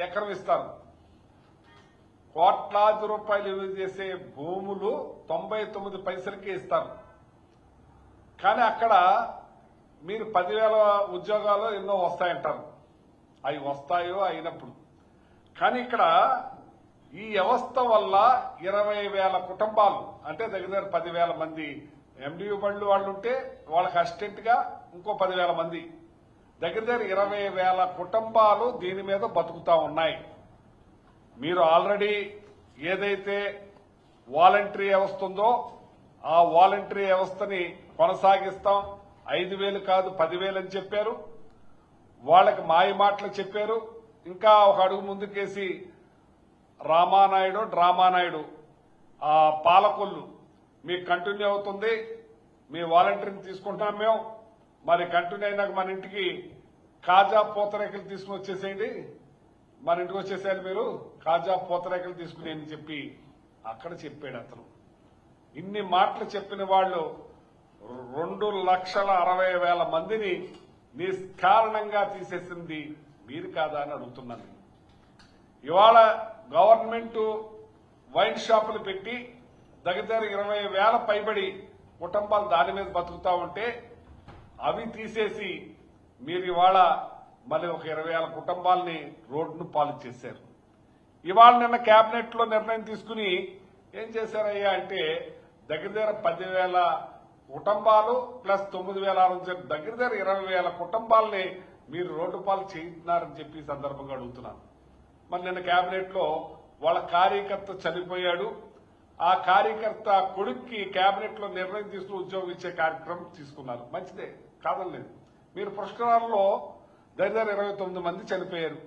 ఎకరం ఇస్తారు. కోట్లాది రూపాయలు విలువ చేసే భూములు 99 పైసలకే ఇస్తారు. కానీ అక్కడ మీరు 10,000 ఉద్యోగాలు ఎన్నో వస్తాయంటారు. అవి వస్తాయో అయినప్పుడు. కానీ ఇక్కడ ఈ వ్యవస్థ వల్ల 20,000 కుటుంబాలు అంటే దగ్గర 10,000 మంది ఎండియూ బళ్ళు వాళ్ళు ఉంటే వాళ్ళకి అసిస్టెంట్ గా ఇంకో 10,000 మంది దగ్గర 20,000 కుటుంబాలు దీని మీద బతుకుతా ఉన్నాయి. మీరు ఆల్రెడీ ఏదైతే వాలంటరీ వ్యవస్థ ఉందో ఆ వాలంటరీ వ్యవస్థని కొనసాగిస్తాం, 5,000 కాదు 10,000 అని చెప్పారు. వాళ్ళకి మాయ మాటలు చెప్పారు. ఇంకా ఒక అడుగు ముందుకేసి డ్రామానాయుడు ఆ పాలకొల్లు మీకు కంటిన్యూ అవుతుంది, మీ వాలంటీర్ని తీసుకుంటున్నాం మేము, మరి కంటిన్యూ అయినాక మన ఇంటికి కాజా పూతరేకలు తీసుకుని వచ్చేసేయండి, మన ఇంటికి వచ్చేసేయాలి మీరు కాజా పూతరేకలు తీసుకుని అని చెప్పి అక్కడ చెప్పాడు అతను. ఇన్ని మాటలు చెప్పిన వాళ్ళు 2,60,000 మందిని నిష్కారణంగా తీసేసింది మీరు కాదా అని అడుగుతున్నాను. ఇవాళ గవర్నమెంట్ వైన్ షాపులు పెట్టి దగ్గర 20,000 పైబడి కుటుంబాలు దాని మీద బతుకుతా ఉంటే అవి తీసేసి మీరు ఇవాళ మళ్ళీ ఒక 20,000 కుటుంబాలని రోడ్డును పాలు చేశారు. ఇవాళ నిన్న కేబినెట్ లో నిర్ణయం తీసుకుని ఏం చేశారయ్యా అంటే దగ్గర 10,000 కుటుంబాలు ప్లస్ 9,600 దగ్గర 20,000 కుటుంబాలని మీరు రోడ్డు పాలు చేయించున్నారని చెప్పి ఈ సందర్భంగా అడుగుతున్నాను. మరి నిన్న కేబినెట్ లో వాళ్ళ కార్యకర్త చనిపోయాడు. ఆ కార్యకర్త కొడుక్కి కేబినెట్ లో నిర్ణయం తీసుకుని ఉద్యోగం ఇచ్చే కార్యక్రమం తీసుకున్నారు. మంచిదే, కాదనలేదు. మీరు పుష్కరాల్లో దగ్గర 29 మంది చనిపోయారు.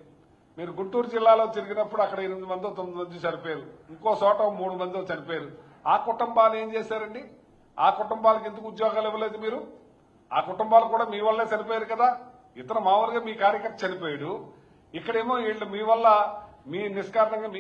మీరు గుంటూరు జిల్లాలో తిరిగినప్పుడు అక్కడ 8 మందో 9 మంది చనిపోయారు. ఇంకో చోట 3 మందో చనిపోయారు. ఆ కుటుంబాలు ఏం చేశారండి? ఆ కుటుంబాలకు ఎందుకు ఉద్యోగాలు ఇవ్వలేదు మీరు? ఆ కుటుంబాలు కూడా మీ వల్లే చనిపోయారు కదా. ఇతను మామూలుగా మీ కార్యకర్త చనిపోయాడు, ఇక్కడేమో వీళ్ళు మీ వల్ల మీ నిష్కారణంగా